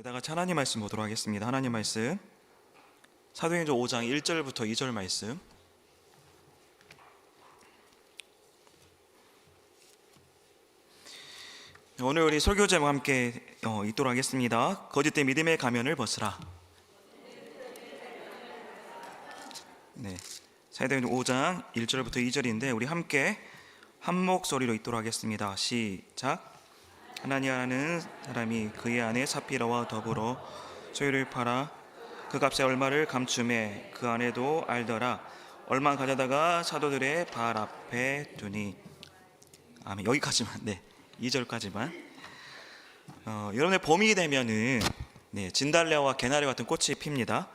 다 같이 하나님 말씀 보도록 하겠습니다. 하나님 말씀 사도행전 5장 1절부터 2절 말씀. 오늘 우리 설교 제목 함께 읽도록 하겠습니다. 거짓된 믿음의 가면을 벗으라. 네, 사도행전 5장 1절부터 2절인데 우리 함께 한 목소리로 읽도록 하겠습니다. 시작. 하나니아라는 사람이 그의 아내 삽비라와 더불어 소유를 팔아 그 값의 얼마를 감춤해 그 아내도 알더라. 얼마 가져다가 사도들의 발 앞에 두니. 아멘. 여기까지만. 네, 2절까지만. 여러분의 봄이 되면은 진달래와 개나리 같은 꽃이 핍니다.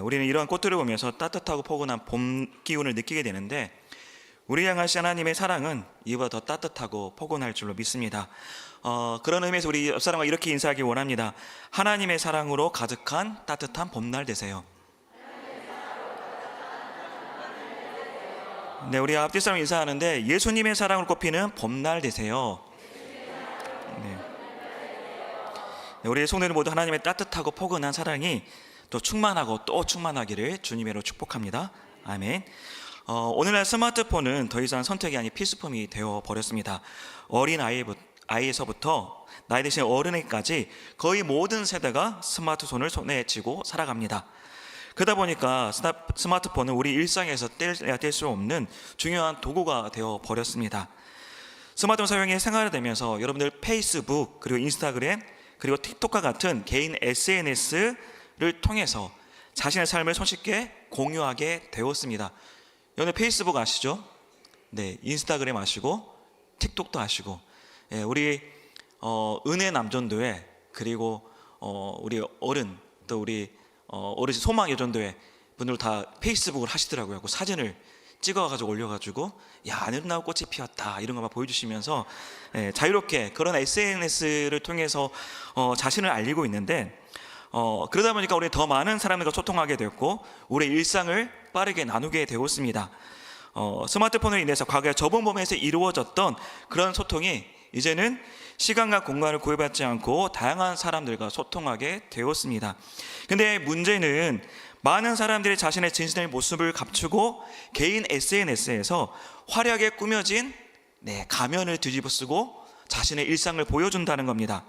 우리는 이러한 꽃들을 보면서 따뜻하고 포근한 봄 기운을 느끼게 되는데 우리 향하신 하나님의 사랑은 이보다 더 따뜻하고 포근할 줄로 믿습니다. 그런 의미에서 우리 옆 사람과 이렇게 인사하기 원합니다. 하나님의 사랑으로 가득한 따뜻한 봄날 되세요. 네, 우리 앞뒤 사람 인사하는데 예수님의 사랑으로 꼽히는 봄날 되세요. 네. 우리의 손에는 모두 하나님의 따뜻하고 포근한 사랑이 또 충만하고 또 충만하기를 주님으로 축복합니다. 아멘. 오늘날 스마트폰은 더 이상 선택이 아닌 필수품이 되어 버렸습니다. 어린 아이에서부터 나이 드신 어른에까지 거의 모든 세대가 스마트폰을 손에 쥐고 살아갑니다. 그러다 보니까 스마트폰은 우리 일상에서 뗄래야 뗄 수 없는 중요한 도구가 되어 버렸습니다. 스마트폰 사용이 생활화되면서 여러분들 페이스북 그리고 인스타그램 그리고 틱톡과 같은 개인 SNS를 통해서 자신의 삶을 손쉽게 공유하게 되었습니다. 여러분 페이스북 아시죠? 네, 인스타그램 아시고 틱톡도 아시고, 우리 은혜 남전도회 그리고 우리 어른 또 우리 어르신 소망 여전도회 분들 다 페이스북을 하시더라고요. 그 사진을 찍어가지고 올려가지고 야 아름다운 꽃이 피었다 이런 것만 보여주시면서 자유롭게 그런 SNS를 통해서 자신을 알리고 있는데 그러다 보니까 우리 더 많은 사람들과 소통하게 되었고 우리의 일상을 빠르게 나누게 되었습니다. 스마트폰으로 인해서 과거에 좁은 범위에서 이루어졌던 그런 소통이 이제는 시간과 공간을 구애받지 않고 다양한 사람들과 소통하게 되었습니다. 근데 문제는 많은 사람들이 자신의 진실의 모습을 감추고 개인 SNS에서 화려하게 꾸며진 가면을 뒤집어 쓰고 자신의 일상을 보여준다는 겁니다.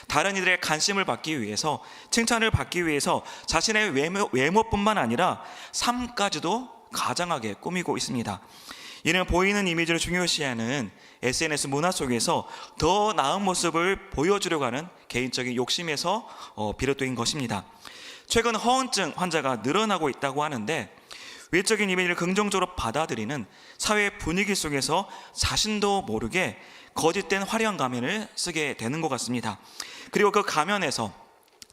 다른 이들의 관심을 받기 위해서, 칭찬을 받기 위해서 자신의 외모뿐만 아니라 삶까지도 가장하게 꾸미고 있습니다. 이는 보이는 이미지를 중요시하는 SNS 문화 속에서 더 나은 모습을 보여주려고 하는 개인적인 욕심에서 비롯된 것입니다. 최근 허언증 환자가 늘어나고 있다고 하는데 외적인 이미지를 긍정적으로 받아들이는 사회 분위기 속에서 자신도 모르게 거짓된 화려한 가면을 쓰게 되는 것 같습니다. 그리고 그 가면에서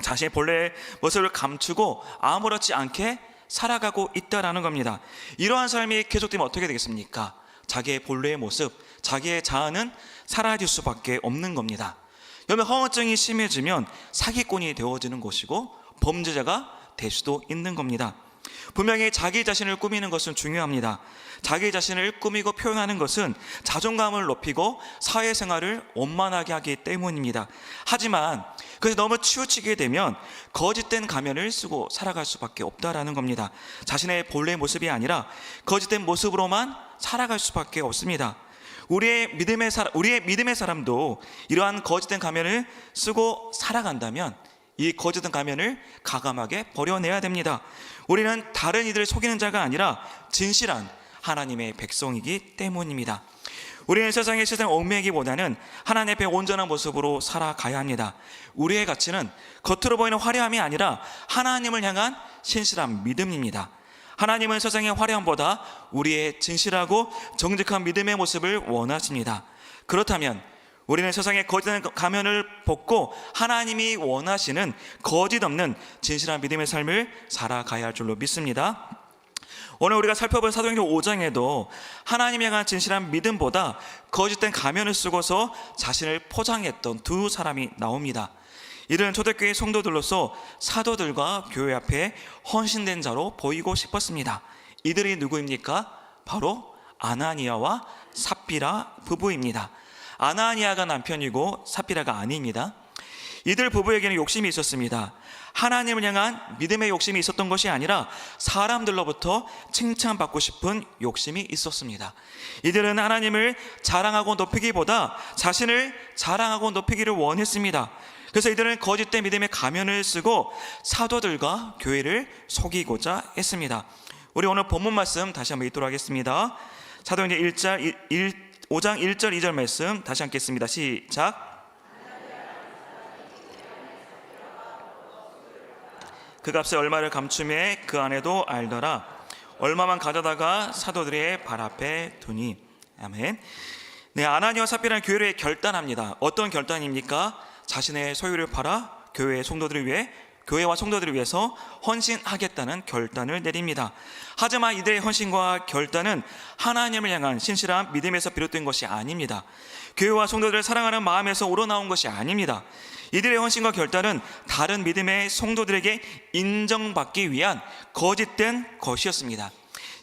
자신의 본래의 모습을 감추고 아무렇지 않게 살아가고 있다라는 겁니다. 이러한 삶이 계속되면 어떻게 되겠습니까? 자기의 본래의 모습, 자기의 자아는 사라질 수밖에 없는 겁니다. 여러분 허언증이 심해지면 사기꾼이 되어지는 것이고 범죄자가 될 수도 있는 겁니다. 분명히 자기 자신을 꾸미는 것은 중요합니다. 자기 자신을 꾸미고 표현하는 것은 자존감을 높이고 사회생활을 원만하게 하기 때문입니다. 하지만 그래서 너무 치우치게 되면 거짓된 가면을 쓰고 살아갈 수밖에 없다라는 겁니다. 자신의 본래 모습이 아니라 거짓된 모습으로만 살아갈 수밖에 없습니다. 우리의 믿음의 사람도 이러한 거짓된 가면을 쓰고 살아간다면 이 거짓된 가면을 가감하게 버려내야 됩니다. 우리는 다른 이들을 속이는 자가 아니라 진실한 하나님의 백성이기 때문입니다. 우리는 세상의 얽매이기보다는 하나님 앞에 온전한 모습으로 살아가야 합니다. 우리의 가치는 겉으로 보이는 화려함이 아니라 하나님을 향한 신실한 믿음입니다. 하나님은 세상의 화려함보다 우리의 진실하고 정직한 믿음의 모습을 원하십니다. 그렇다면 우리는 세상의 거짓된 가면을 벗고 하나님이 원하시는 거짓 없는 진실한 믿음의 삶을 살아가야 할 줄로 믿습니다. 오늘 우리가 살펴본 사도행전 5장에도 하나님에 향한 진실한 믿음보다 거짓된 가면을 쓰고서 자신을 포장했던 두 사람이 나옵니다. 이들은 초대교회 성도들로서 사도들과 교회 앞에 헌신된 자로 보이고 싶었습니다. 이들이 누구입니까? 바로 아나니아와 삽비라 부부입니다. 아나니아가 남편이고 삽비라가 아내입니다. 이들 부부에게는 욕심이 있었습니다. 하나님을 향한 믿음의 욕심이 있었던 것이 아니라 사람들로부터 칭찬받고 싶은 욕심이 있었습니다. 이들은 하나님을 자랑하고 높이기보다 자신을 자랑하고 높이기를 원했습니다. 그래서 이들은 거짓된 믿음의 가면을 쓰고 사도들과 교회를 속이고자 했습니다. 우리 오늘 본문 말씀 다시 한번 읽도록 하겠습니다. 사도행전 5장 1절 2절 말씀 다시 읽겠습니다. 시작. 그 값에 얼마를 감추매 그 안에도 알더라. 얼마만 가져다가 사도들의 발 앞에 두니. 아멘. 네, 아나니와 삽비라는 교회를 결단합니다. 어떤 결단입니까? 자신의 소유를 팔아 교회와 성도들을 위해서 헌신하겠다는 결단을 내립니다. 하지만 이들의 헌신과 결단은 하나님을 향한 신실한 믿음에서 비롯된 것이 아닙니다. 교회와 성도들을 사랑하는 마음에서 우러나온 것이 아닙니다. 이들의 헌신과 결단은 다른 믿음의 성도들에게 인정받기 위한 거짓된 것이었습니다.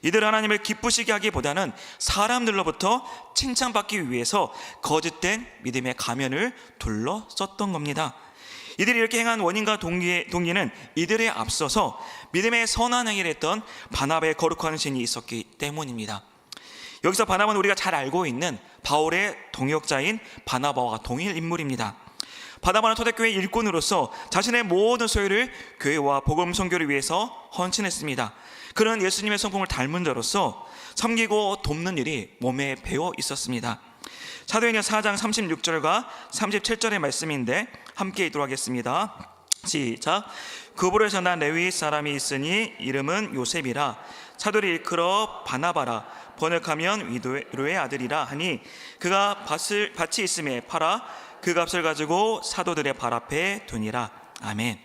이들 하나님을 기쁘시게 하기보다는 사람들로부터 칭찬받기 위해서 거짓된 믿음의 가면을 둘러썼던 겁니다. 이들이 이렇게 행한 원인과 동기는 이들에 앞서서 믿음의 선한 행위를 했던 바나바의 거룩한 신이 있었기 때문입니다. 여기서 바나바는 우리가 잘 알고 있는 바울의 동역자인 바나바와 동일 인물입니다. 바나바는 초대교회 일꾼으로서 자신의 모든 소유를 교회와 복음 선교를 위해서 헌신했습니다. 그는 예수님의 성품을 닮은 자로서 섬기고 돕는 일이 몸에 배어 있었습니다. 사도행전 4장 36절과 37절의 말씀인데 함께 읽도록 하겠습니다. 시작. 그부로에서 난 레위 사람이 있으니 이름은 요셉이라. 사도를 일컬어 바나바라. 번역하면 위로의 아들이라 하니 그가 밭이 있음에 팔아 그 값을 가지고 사도들의 발 앞에 두니라. 아멘.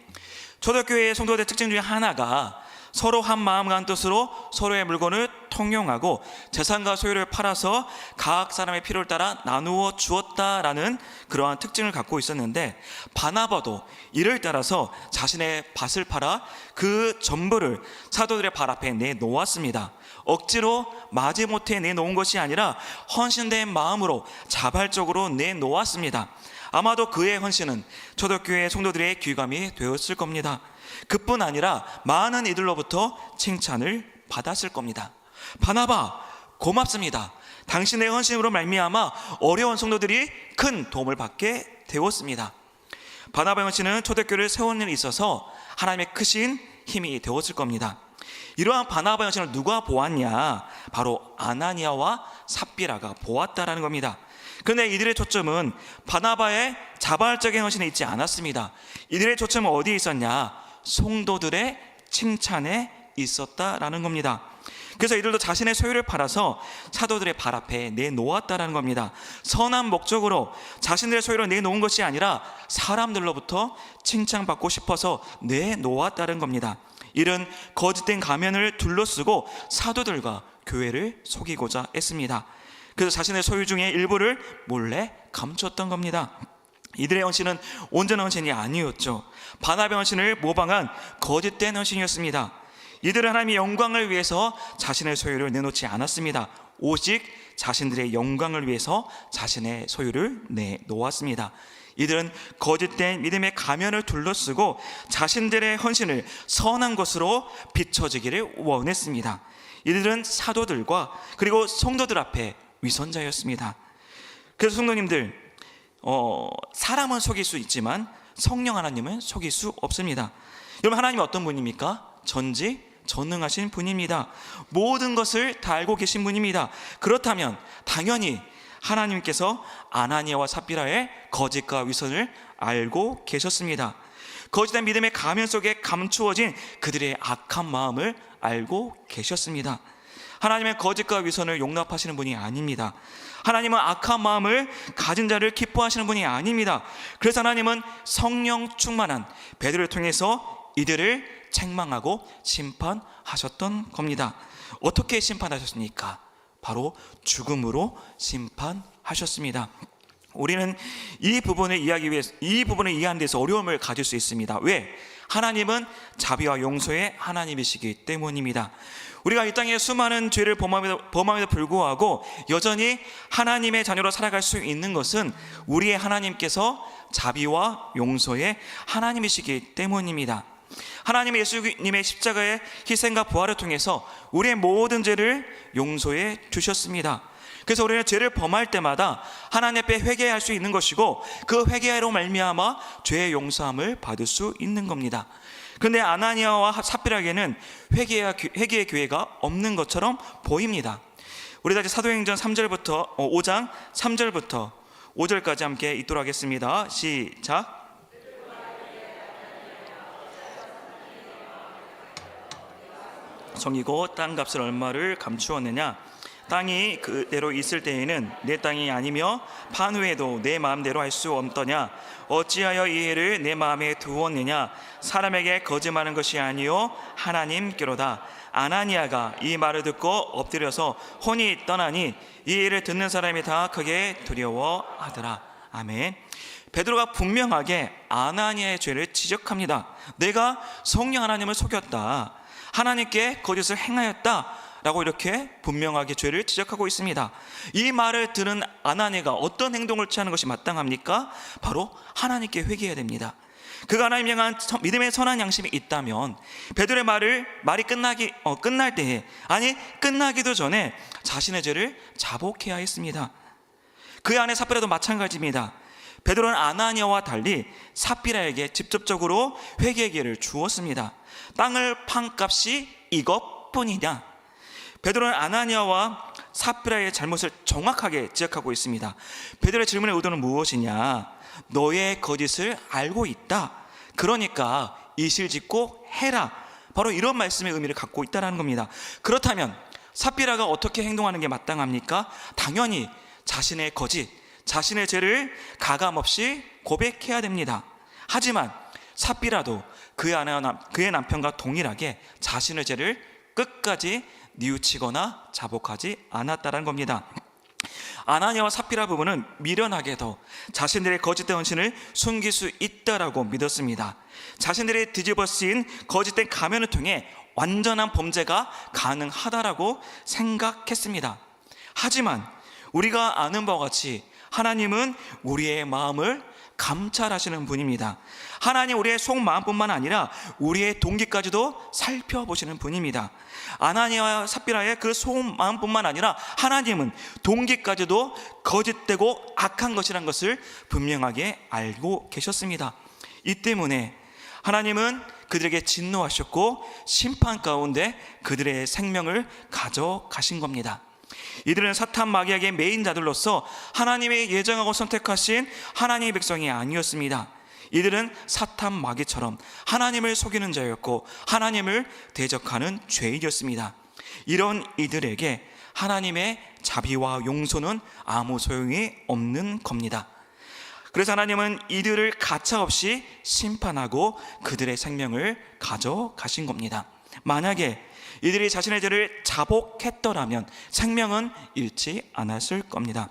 초대교회의 성도들의 특징 중에 하나가 서로 한 마음과 한 뜻으로 서로의 물건을 통용하고 재산과 소유를 팔아서 각 사람의 필요를 따라 나누어 주었다라는 그러한 특징을 갖고 있었는데, 바나바도 이를 따라서 자신의 밭을 팔아 그 전부를 사도들의 발 앞에 내놓았습니다. 억지로 마지못해 내놓은 것이 아니라 헌신된 마음으로 자발적으로 내놓았습니다. 아마도 그의 헌신은 초대교회 성도들의 귀감이 되었을 겁니다. 그뿐 아니라 많은 이들로부터 칭찬을 받았을 겁니다. 바나바, 고맙습니다. 당신의 헌신으로 말미암아 어려운 성도들이 큰 도움을 받게 되었습니다. 바나바의 헌신은 초대교회를 세우는 일에 있어서 하나님의 크신 힘이 되었을 겁니다. 이러한 바나바의 헌신을 누가 보았냐? 바로 아나니아와 삽비라가 보았다라는 겁니다. 그런데 이들의 초점은 바나바의 자발적인 헌신에 있지 않았습니다. 이들의 초점은 어디에 있었냐? 성도들의 칭찬에 있었다라는 겁니다. 그래서 이들도 자신의 소유를 팔아서 사도들의 발 앞에 내놓았다라는 겁니다. 선한 목적으로 자신들의 소유를 내놓은 것이 아니라 사람들로부터 칭찬받고 싶어서 내놓았다는 겁니다. 이런 거짓된 가면을 둘러쓰고 사도들과 교회를 속이고자 했습니다. 그래서 자신의 소유 중에 일부를 몰래 감췄던 겁니다. 이들의 헌신은 온전한 헌신이 아니었죠. 바나바의 헌신을 모방한 거짓된 헌신이었습니다. 이들은 하나님의 영광을 위해서 자신의 소유를 내놓지 않았습니다. 오직 자신들의 영광을 위해서 자신의 소유를 내놓았습니다. 이들은 거짓된 믿음의 가면을 둘러쓰고 자신들의 헌신을 선한 것으로 비춰지기를 원했습니다. 이들은 사도들과 그리고 성도들 앞에 위선자였습니다. 그래서 성도님들, 사람은 속일 수 있지만 성령 하나님은 속일 수 없습니다. 여러분, 하나님은 어떤 분입니까? 전능하신 분입니다. 모든 것을 다 알고 계신 분입니다. 그렇다면 당연히 하나님께서 아나니아와 삽비라의 거짓과 위선을 알고 계셨습니다. 거짓된 믿음의 가면 속에 감추어진 그들의 악한 마음을 알고 계셨습니다. 하나님은 거짓과 위선을 용납하시는 분이 아닙니다. 하나님은 악한 마음을 가진 자를 기뻐하시는 분이 아닙니다. 그래서 하나님은 성령 충만한 베드로를 통해서 이들을 책망하고 심판하셨던 겁니다. 어떻게 심판하셨습니까? 바로 죽음으로 심판하셨습니다. 우리는 이 부분을 이해하는 데서 어려움을 가질 수 있습니다. 왜? 하나님은 자비와 용서의 하나님이시기 때문입니다. 우리가 이 땅에 수많은 죄를 범함에도 불구하고 여전히 하나님의 자녀로 살아갈 수 있는 것은 우리의 하나님께서 자비와 용서의 하나님이시기 때문입니다. 하나님 예수님의 십자가의 희생과 부활을 통해서 우리의 모든 죄를 용서해 주셨습니다. 그래서 우리는 죄를 범할 때마다 하나님 앞에 회개할 수 있는 것이고, 그 회개로 말미암아 죄의 용서함을 받을 수 있는 겁니다. 그런데 아나니아와 삽비라에게는 회개의 기회가 없는 것처럼 보입니다. 우리 다시 사도행전 5장 3절부터 5절까지 함께 읽도록 하겠습니다. 시작. 성이고 땅값을 얼마를 감추었느냐? 땅이 그대로 있을 때에는 내 땅이 아니며 판 후에도 내 마음대로 할 수 없더냐? 어찌하여 이 해를 내 마음에 두었느냐? 사람에게 거짓말하는 것이 아니요 하나님께로다. 아나니아가 이 말을 듣고 엎드려서 혼이 떠나니 이 일을 듣는 사람이 다 크게 두려워하더라. 아멘. 베드로가 분명하게 아나니아의 죄를 지적합니다. 내가 성령 하나님을 속였다, 하나님께 거짓을 행하였다 라고 이렇게 분명하게 죄를 지적하고 있습니다. 이 말을 들은 아나니아가 어떤 행동을 취하는 것이 마땅합니까? 바로 하나님께 회개해야 됩니다. 그가 하나님 향한 믿음의 선한 양심이 있다면 베드로의 말이 끝날 때에, 아니 끝나기도 전에 자신의 죄를 자복해야 했습니다. 그의 아내 삽비라도 마찬가지입니다. 베드로는 아나니아와 달리 삽비라에게 직접적으로 회개의 기회를 주었습니다. 땅을 판 값이 이것뿐이냐? 베드로는 아나니아와 삽비라의 잘못을 정확하게 지적하고 있습니다. 베드로의 질문의 의도는 무엇이냐? 너의 거짓을 알고 있다, 그러니까 이실직고 해라. 바로 이런 말씀의 의미를 갖고 있다는 겁니다. 그렇다면 삽비라가 어떻게 행동하는 게 마땅합니까? 당연히 자신의 거짓, 자신의 죄를 가감없이 고백해야 됩니다. 하지만 삽비라도 그의 남편과 동일하게 자신의 죄를 끝까지 뉘우치거나 자복하지 않았다는 겁니다. 아나니아와 삽비라 부부는 미련하게도 자신들의 거짓된 헌신을 숨길 수 있다라고 믿었습니다. 자신들의 뒤집어 쓰인 거짓된 가면을 통해 완전한 범죄가 가능하다라고 생각했습니다. 하지만 우리가 아는 바와 같이 하나님은 우리의 마음을 감찰하시는 분입니다. 하나님 우리의 속마음뿐만 아니라 우리의 동기까지도 살펴보시는 분입니다. 아나니아와 삽비라의 그 속마음뿐만 아니라 하나님은 동기까지도 거짓되고 악한 것이라는 것을 분명하게 알고 계셨습니다. 이 때문에 하나님은 그들에게 진노하셨고 심판 가운데 그들의 생명을 가져가신 겁니다. 이들은 사탄 마귀에게 메인 자들로서 하나님의 예정하고 선택하신 하나님의 백성이 아니었습니다. 이들은 사탄 마귀처럼 하나님을 속이는 자였고 하나님을 대적하는 죄인이었습니다. 이런 이들에게 하나님의 자비와 용서는 아무 소용이 없는 겁니다. 그래서 하나님은 이들을 가차없이 심판하고 그들의 생명을 가져가신 겁니다. 만약에 이들이 자신의 죄를 자복했더라면 생명은 잃지 않았을 겁니다.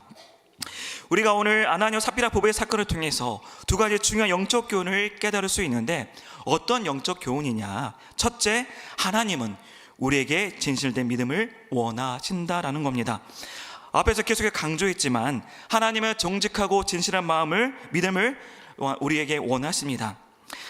우리가 오늘 아나니아 삽비라 부부의 사건을 통해서 두 가지 중요한 영적 교훈을 깨달을 수 있는데, 어떤 영적 교훈이냐? 첫째, 하나님은 우리에게 진실된 믿음을 원하신다라는 겁니다. 앞에서 계속 강조했지만 하나님은 정직하고 진실한 믿음을 우리에게 원하십니다.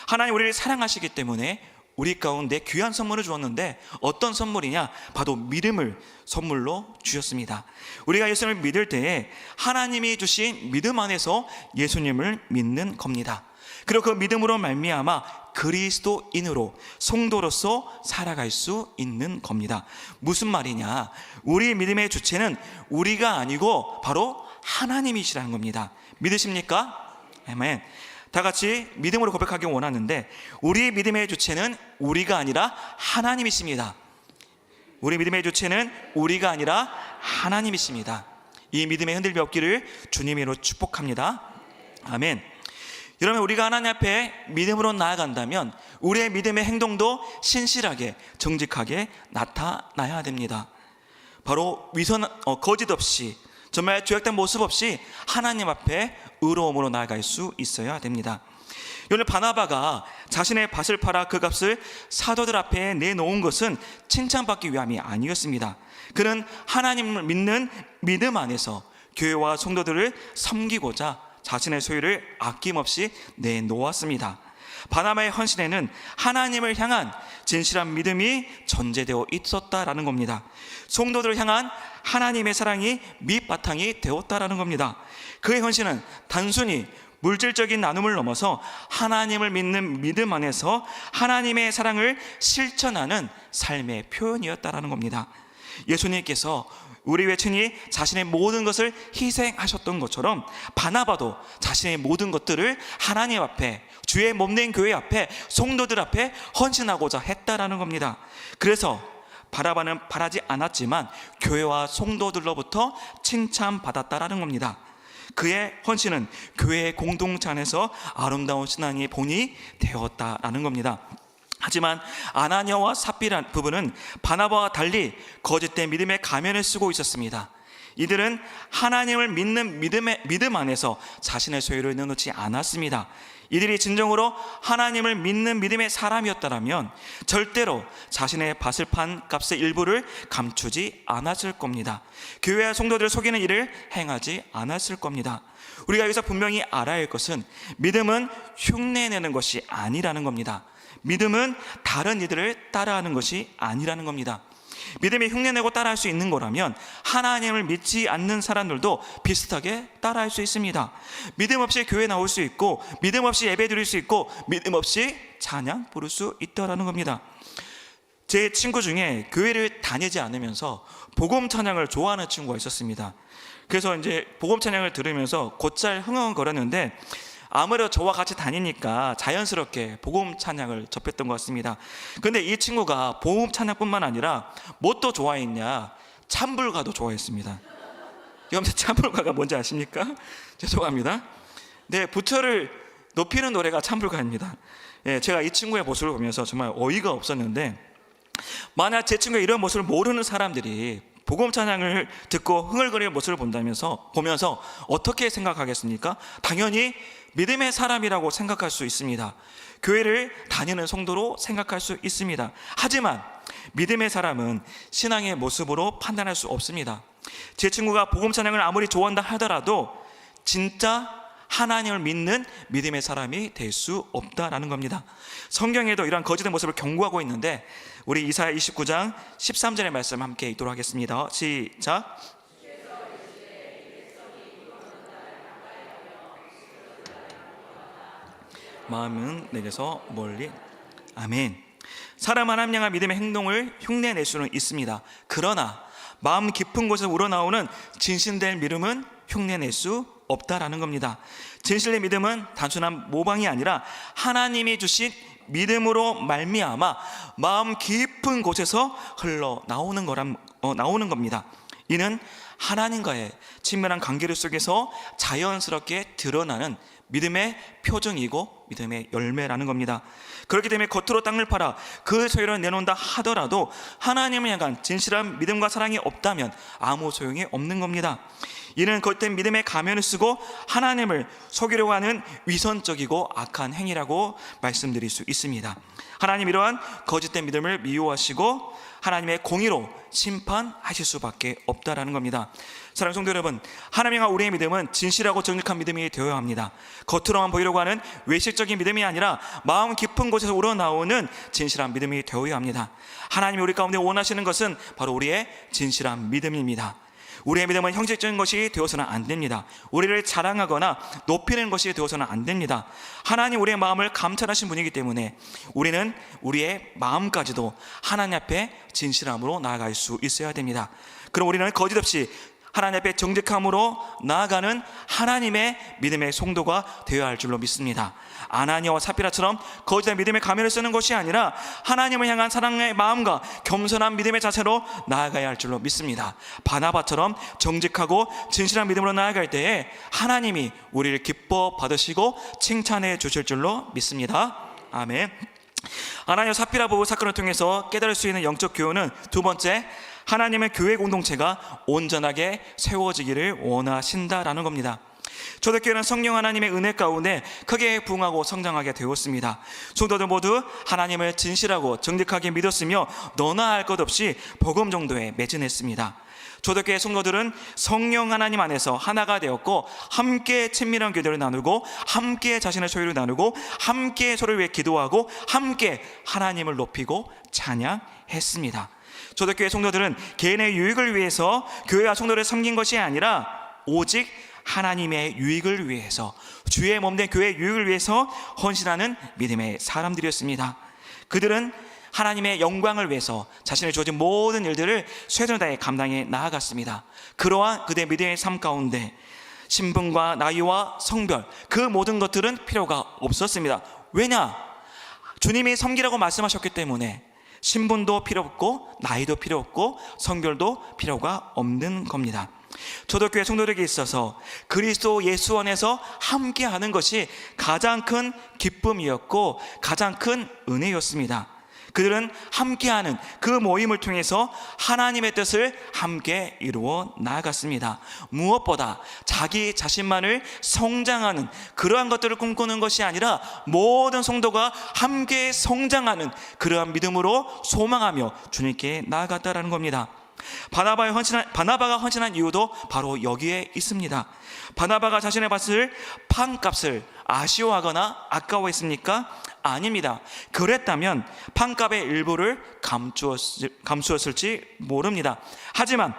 하나님 우리를 사랑하시기 때문에 우리 가운데 귀한 선물을 주었는데, 어떤 선물이냐? 바로 믿음을 선물로 주셨습니다. 우리가 예수님을 믿을 때에 하나님이 주신 믿음 안에서 예수님을 믿는 겁니다. 그리고 그 믿음으로 말미암아 그리스도인으로 성도로서 살아갈 수 있는 겁니다. 무슨 말이냐? 우리 믿음의 주체는 우리가 아니고 바로 하나님이시라는 겁니다. 믿으십니까? 아멘. 다 같이 믿음으로 고백하기 원하는데, 우리 믿음의 주체는 우리가 아니라 하나님이십니다. 우리 믿음의 주체는 우리가 아니라 하나님이십니다. 이 믿음의 흔들림이 없기를 주님으로 축복합니다. 아멘. 여러분, 우리가 하나님 앞에 믿음으로 나아간다면 우리의 믿음의 행동도 신실하게 정직하게 나타나야 됩니다. 바로 거짓 없이 정말 죄악된 모습 없이 하나님 앞에 의로움으로 나아갈 수 있어야 됩니다. 오늘 바나바가 자신의 밭을 팔아 그 값을 사도들 앞에 내놓은 것은 칭찬받기 위함이 아니었습니다. 그는 하나님을 믿는 믿음 안에서 교회와 성도들을 섬기고자 자신의 소유를 아낌없이 내놓았습니다. 바나바의 헌신에는 하나님을 향한 진실한 믿음이 전제되어 있었다라는 겁니다. 성도들을 향한 하나님의 사랑이 밑바탕이 되었다라는 겁니다. 그의 헌신은 단순히 물질적인 나눔을 넘어서 하나님을 믿는 믿음 안에서 하나님의 사랑을 실천하는 삶의 표현이었다라는 겁니다. 예수님께서 우리 외친이 자신의 모든 것을 희생하셨던 것처럼 바나바도 자신의 모든 것들을 하나님 앞에, 주의 몸된 교회 앞에, 성도들 앞에 헌신하고자 했다라는 겁니다. 그래서 바나바는 바라지 않았지만 교회와 성도들로부터 칭찬받았다라는 겁니다. 그의 헌신은 교회의 공동체 안에서 아름다운 신앙의 본이 되었다라는 겁니다. 하지만 아나니아와 삽비라 부부는 바나바와 달리 거짓된 믿음의 가면을 쓰고 있었습니다. 이들은 하나님을 믿는 믿음 안에서 자신의 소유를 내놓지 않았습니다. 이들이 진정으로 하나님을 믿는 믿음의 사람이었다면 절대로 자신의 밭을 판 값의 일부를 감추지 않았을 겁니다. 교회와 성도들을 속이는 일을 행하지 않았을 겁니다. 우리가 여기서 분명히 알아야 할 것은 믿음은 흉내내는 것이 아니라는 겁니다. 믿음은 다른 이들을 따라하는 것이 아니라는 겁니다. 믿음이 흉내내고 따라할 수 있는 거라면 하나님을 믿지 않는 사람들도 비슷하게 따라할 수 있습니다. 믿음 없이 교회 나올 수 있고, 믿음 없이 예배 드릴 수 있고, 믿음 없이 찬양 부를 수 있다라는 겁니다. 제 친구 중에 교회를 다니지 않으면서 복음 찬양을 좋아하는 친구가 있었습니다. 그래서 이제 복음 찬양을 들으면서 곧잘 흥얼거렸는데 아무래도 저와 같이 다니니까 자연스럽게 복음 찬양을 접했던 것 같습니다. 그런데 이 친구가 복음 찬양뿐만 아니라 뭐 또 좋아했냐? 찬불가도 좋아했습니다. 여러분, 찬불가가 뭔지 아십니까? 죄송합니다. 네, 부처를 높이는 노래가 찬불가입니다. 예, 제가 이 친구의 모습을 보면서 정말 어이가 없었는데, 만약 제 친구의 이런 모습을 모르는 사람들이 복음 찬양을 듣고 흥얼거리는 모습을 보면서 어떻게 생각하겠습니까? 당연히 믿음의 사람이라고 생각할 수 있습니다. 교회를 다니는 성도로 생각할 수 있습니다. 하지만 믿음의 사람은 신앙의 모습으로 판단할 수 없습니다. 제 친구가 복음 찬양을 아무리 좋아한다 하더라도 진짜 하나님을 믿는 믿음의 사람이 될 수 없다라는 겁니다. 성경에도 이러한 거짓된 모습을 경고하고 있는데, 우리 이사야 29장 13절의 말씀 함께 읽도록 하겠습니다. 시작. 마음은 내게서 멀리. 아멘. 사람 하나님 향한 믿음의 행동을 흉내낼 수는 있습니다. 그러나 마음 깊은 곳에서 우러나오는 진실된 믿음은 흉내낼 수 없다라는 겁니다. 진실의 믿음은 단순한 모방이 아니라 하나님이 주신 믿음으로 말미암아 마음 깊은 곳에서 흘러나오는 나오는 겁니다. 이는 하나님과의 친밀한 관계 속에서 자연스럽게 드러나는 믿음의 표정이고 믿음의 열매라는 겁니다. 그렇기 때문에 겉으로 땅을 팔아 그 소유를 내놓는다 하더라도 하나님을 향한 진실한 믿음과 사랑이 없다면 아무 소용이 없는 겁니다. 이는 거짓된 믿음의 가면을 쓰고 하나님을 속이려고 하는 위선적이고 악한 행위라고 말씀드릴 수 있습니다. 하나님 이러한 거짓된 믿음을 미워하시고 하나님의 공의로 심판하실 수밖에 없다라는 겁니다. 사랑하는 성도 여러분, 하나님과 우리의 믿음은 진실하고 정직한 믿음이 되어야 합니다. 겉으로만 보이려고 하는 외식적인 믿음이 아니라 마음 깊은 곳에서 우러나오는 진실한 믿음이 되어야 합니다. 하나님이 우리 가운데 원하시는 것은 바로 우리의 진실한 믿음입니다. 우리의 믿음은 형식적인 것이 되어서는 안 됩니다. 우리를 자랑하거나 높이는 것이 되어서는 안 됩니다. 하나님 우리의 마음을 감찰하신 분이기 때문에 우리는 우리의 마음까지도 하나님 앞에 진실함으로 나아갈 수 있어야 됩니다. 그럼 우리는 거짓 없이 하나님 앞에 정직함으로 나아가는 하나님의 믿음의 성도가 되어야 할 줄로 믿습니다. 아나니아와 삽비라처럼 거짓된 믿음의 가면을 쓰는 것이 아니라 하나님을 향한 사랑의 마음과 겸손한 믿음의 자세로 나아가야 할 줄로 믿습니다. 바나바처럼 정직하고 진실한 믿음으로 나아갈 때에 하나님이 우리를 기뻐 받으시고 칭찬해 주실 줄로 믿습니다. 아멘. 아나니아 삽비라 부부 사건을 통해서 깨달을 수 있는 영적 교훈은 두 번째, 하나님의 교회 공동체가 온전하게 세워지기를 원하신다라는 겁니다. 초대교회는 성령 하나님의 은혜 가운데 크게 부흥하고 성장하게 되었습니다. 성도들 모두 하나님을 진실하고 정직하게 믿었으며 너나 할 것 없이 복음 정도에 매진했습니다. 초대교회 성도들은 성령 하나님 안에서 하나가 되었고 함께 친밀한 교제를 나누고 함께 자신의 소유를 나누고 함께 서로를 위해 기도하고 함께 하나님을 높이고 찬양했습니다. 초대교회 성도들은 개인의 유익을 위해서 교회와 성도를 섬긴 것이 아니라 오직 하나님의 유익을 위해서, 주의 몸된 교회의 유익을 위해서 헌신하는 믿음의 사람들이었습니다. 그들은 하나님의 영광을 위해서 자신의 주어진 모든 일들을 최선을 다해 감당해 나아갔습니다. 그러한 그들의 믿음의 삶 가운데 신분과 나이와 성별, 그 모든 것들은 필요가 없었습니다. 왜냐? 주님이 섬기라고 말씀하셨기 때문에 신분도 필요 없고 나이도 필요 없고 성별도 필요가 없는 겁니다. 초대교회 성도들에게 있어서 그리스도 예수 안에서 함께하는 것이 가장 큰 기쁨이었고 가장 큰 은혜였습니다. 그들은 함께하는 그 모임을 통해서 하나님의 뜻을 함께 이루어 나아갔습니다. 무엇보다 자기 자신만을 성장하는 그러한 것들을 꿈꾸는 것이 아니라 모든 성도가 함께 성장하는 그러한 믿음으로 소망하며 주님께 나아갔다라는 겁니다. 바나바가 헌신한 이유도 바로 여기에 있습니다. 바나바가 자신의 밭을 판값을 아쉬워하거나 아까워했습니까? 아닙니다. 그랬다면 판값의 일부를 감추었을지 모릅니다. 하지만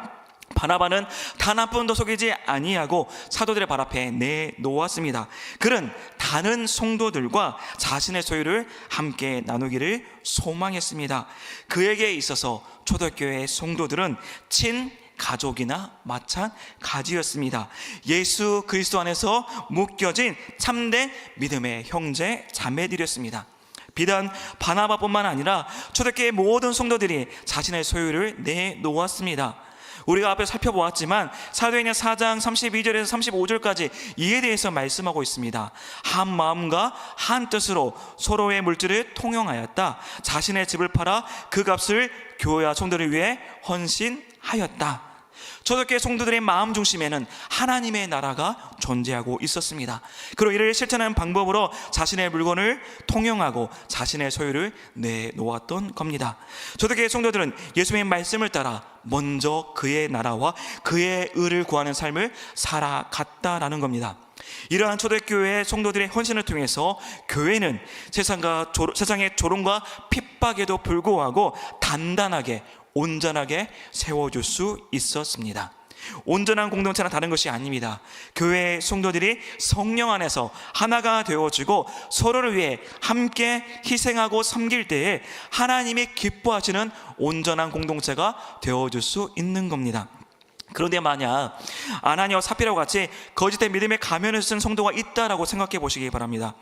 바나바는 단 한 번도 속이지 아니하고 사도들의 발 앞에 내놓았습니다. 그는 다른 성도들과 자신의 소유를 함께 나누기를 소망했습니다. 그에게 있어서 초대교회의 성도들은 친가족이나 마찬가지였습니다. 예수 그리스도 안에서 묶여진 참된 믿음의 형제 자매들이었습니다. 비단 바나바뿐만 아니라 초대교회 모든 성도들이 자신의 소유를 내놓았습니다. 우리가 앞에 살펴보았지만 사도행전 4장 32절에서 35절까지 이에 대해서 말씀하고 있습니다. 한 마음과 한 뜻으로 서로의 물질을 통용하였다. 자신의 집을 팔아 그 값을 교회와 성도를 위해 헌신하였다. 초대교회 성도들의 마음 중심에는 하나님의 나라가 존재하고 있었습니다. 그리고 이를 실천하는 방법으로 자신의 물건을 통용하고 자신의 소유를 내놓았던 겁니다. 초대교회 성도들은 예수님의 말씀을 따라 먼저 그의 나라와 그의 의를 구하는 삶을 살아갔다라는 겁니다. 이러한 초대교회의 성도들의 헌신을 통해서 교회는 세상의 조롱과 핍박에도 불구하고 단단하게 온전하게 세워줄 수 있었습니다. 온전한 공동체는 다른 것이 아닙니다. 교회의 성도들이 성령 안에서 하나가 되어지고 서로를 위해 함께 희생하고 섬길 때에 하나님이 기뻐하시는 온전한 공동체가 되어줄 수 있는 겁니다. 그런데 만약 아나니아와 삽비라와 같이 거짓된 믿음의 가면을 쓴 성도가 있다라고 생각해 보시기 바랍니다.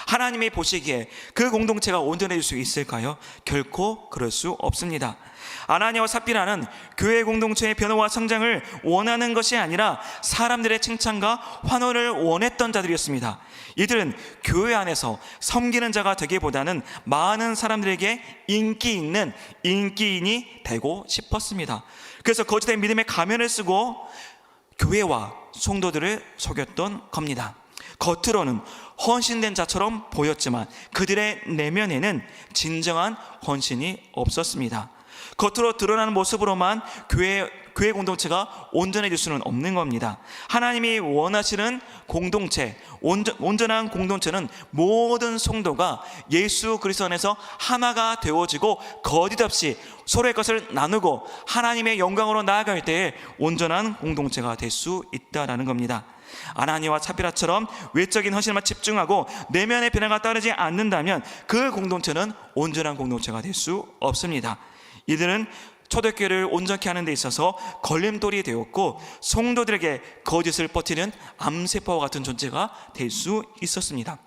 하나님이 보시기에 그 공동체가 온전해질 수 있을까요? 결코 그럴 수 없습니다. 아나니아와 삽비라는 교회 공동체의 변화와 성장을 원하는 것이 아니라 사람들의 칭찬과 환호를 원했던 자들이었습니다. 이들은 교회 안에서 섬기는 자가 되기보다는 많은 사람들에게 인기 있는 인기인이 되고 싶었습니다. 그래서 거짓된 믿음의 가면을 쓰고 교회와 성도들을 속였던 겁니다. 겉으로는 헌신된 자처럼 보였지만 그들의 내면에는 진정한 헌신이 없었습니다. 겉으로 드러나는 모습으로만 교회 공동체가 온전해질 수는 없는 겁니다. 하나님이 원하시는 공동체, 온전한 공동체는 모든 성도가 예수 그리스도 안에서 하나가 되어지고 거짓 없이 서로의 것을 나누고 하나님의 영광으로 나아갈 때에 온전한 공동체가 될 수 있다라는 겁니다. 아나니아와 삽비라처럼 외적인 헌신만 집중하고 내면의 변화가 따르지 않는다면 그 공동체는 온전한 공동체가 될 수 없습니다. 이들은 초대교회를 온전케 하는 데 있어서 걸림돌이 되었고 성도들에게 거짓을 버티는 암세포와 같은 존재가 될 수 있었습니다.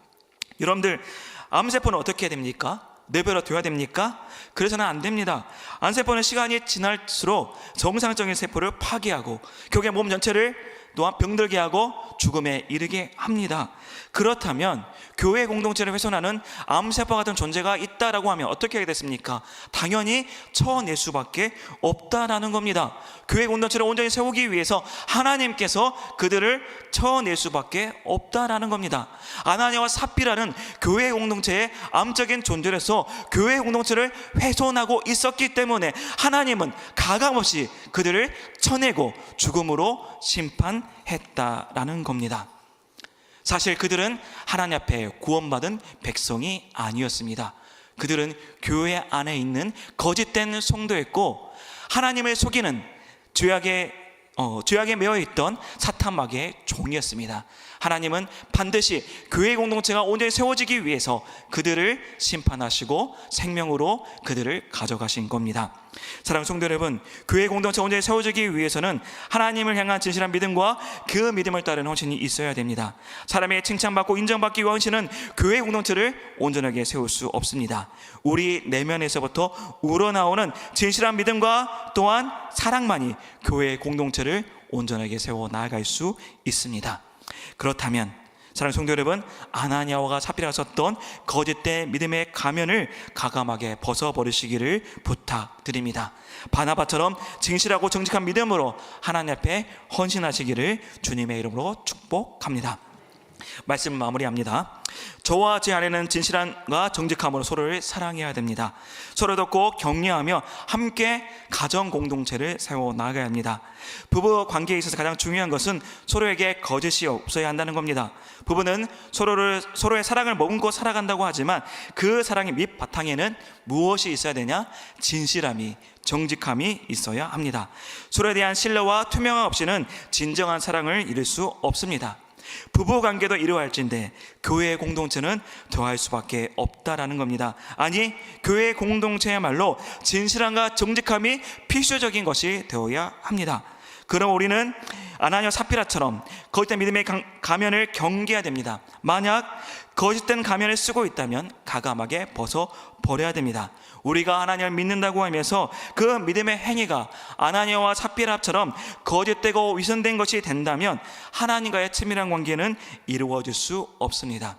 여러분들, 암세포는 어떻게 해야 됩니까? 내버려 둬야 됩니까? 그래서는 안 됩니다. 암세포는 시간이 지날수록 정상적인 세포를 파괴하고 결국에 몸 전체를 또한 병들게 하고 죽음에 이르게 합니다. 그렇다면 교회 공동체를 훼손하는 암세포 같은 존재가 있다라고 하면 어떻게 하게 됐습니까? 당연히 쳐낼 수밖에 없다라는 겁니다. 교회 공동체를 온전히 세우기 위해서 하나님께서 그들을 쳐낼 수밖에 없다라는 겁니다. 아나니아와 삽비라는 교회 공동체의 암적인 존재로서 교회 공동체를 훼손하고 있었기 때문에 하나님은 가감없이 그들을 쳐내고 죽음으로 심판했다라는 겁니다. 사실 그들은 하나님 앞에 구원받은 백성이 아니었습니다. 그들은 교회 안에 있는 거짓된 성도였고 하나님을 속이는 죄악에 매여있던 사탄마귀의 종이었습니다. 하나님은 반드시 교회 공동체가 온전히 세워지기 위해서 그들을 심판하시고 생명으로 그들을 가져가신 겁니다. 사랑하는 성도 여러분, 교회 공동체가 온전히 세워지기 위해서는 하나님을 향한 진실한 믿음과 그 믿음을 따르는 헌신이 있어야 됩니다. 사람의 칭찬받고 인정받기 위한 헌신은 교회 공동체를 온전하게 세울 수 없습니다. 우리 내면에서부터 우러나오는 진실한 믿음과 또한 사랑만이 교회 공동체를 온전하게 세워 나아갈 수 있습니다. 그렇다면 사랑하는 성도 여러분, 아나니아와 삽비라가 썼던 거짓된 믿음의 가면을 가감하게 벗어버리시기를 부탁드립니다. 바나바처럼 진실하고 정직한 믿음으로 하나님 앞에 헌신하시기를 주님의 이름으로 축복합니다. 말씀을 마무리합니다. 저와 제 아내는 진실함과 정직함으로 서로를 사랑해야 됩니다. 서로 돕고 격려하며 함께 가정 공동체를 세워 나가야 합니다. 부부 관계에 있어서 가장 중요한 것은 서로에게 거짓이 없어야 한다는 겁니다. 부부는 서로의 사랑을 머금고 살아간다고 하지만 그 사랑의 밑바탕에는 무엇이 있어야 되냐? 진실함이, 정직함이 있어야 합니다. 서로에 대한 신뢰와 투명함 없이는 진정한 사랑을 이룰 수 없습니다. 부부관계도 이루어할진데 교회 공동체는 더할 수밖에 없다라는 겁니다. 아니, 교회 공동체야말로 진실함과 정직함이 필수적인 것이 되어야 합니다. 그럼 우리는 아나니아 삽비라처럼 거짓된 믿음의 가면을 경계해야 됩니다. 만약 거짓된 가면을 쓰고 있다면 가감하게 벗어버려야 됩니다. 우리가 하나님을 믿는다고 하면서 그 믿음의 행위가 아나니아와 삽비라처럼 거짓되고 위선된 것이 된다면 하나님과의 친밀한 관계는 이루어질 수 없습니다.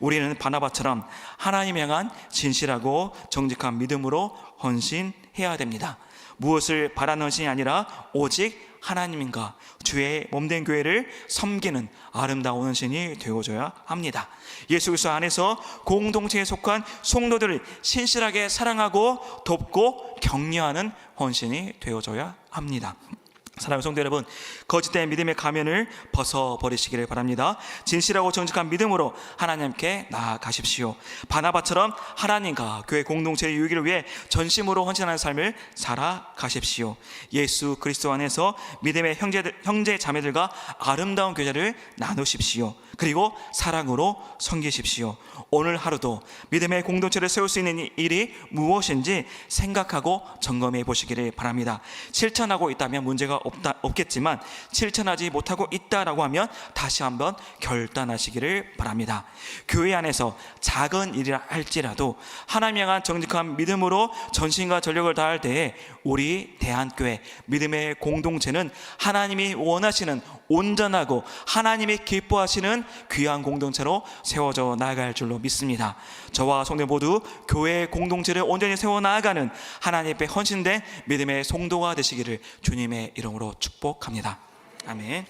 우리는 바나바처럼 하나님 향한 진실하고 정직한 믿음으로 헌신해야 됩니다. 무엇을 바라는 헌신이 아니라 오직 하나님과 주의 몸된 교회를 섬기는 아름다운 헌신이 되어줘야 합니다. 예수 그리스도 안에서 공동체에 속한 성도들을 신실하게 사랑하고 돕고 격려하는 헌신이 되어줘야 합니다. 사랑하는 성도 여러분, 거짓된 믿음의 가면을 벗어버리시기를 바랍니다. 진실하고 정직한 믿음으로 하나님께 나아가십시오. 바나바처럼 하나님과 교회 공동체의 유익을 위해 전심으로 헌신하는 삶을 살아가십시오. 예수 그리스도 안에서 믿음의 형제 자매들과 아름다운 교제를 나누십시오. 그리고 사랑으로 섬기십시오. 오늘 하루도 믿음의 공동체를 세울 수 있는 일이 무엇인지 생각하고 점검해 보시기를 바랍니다. 실천하고 있다면 문제가 없겠지만 실천하지 못하고 있다라고 하면 다시 한번 결단하시기를 바랍니다. 교회 안에서 작은 일이라 할지라도 하나님 향한 정직한 믿음으로 전신과 전력을 다할 때에 우리 대한교회 믿음의 공동체는 하나님이 원하시는 온전하고 하나님이 기뻐하시는 귀한 공동체로 세워져 나아갈 줄로 믿습니다. 저와 성도 모두 교회 공동체를 온전히 세워 나아가는 하나님 앞에 헌신된 믿음의 성도가 되시기를 주님의 이름으로 축복합니다. 아멘.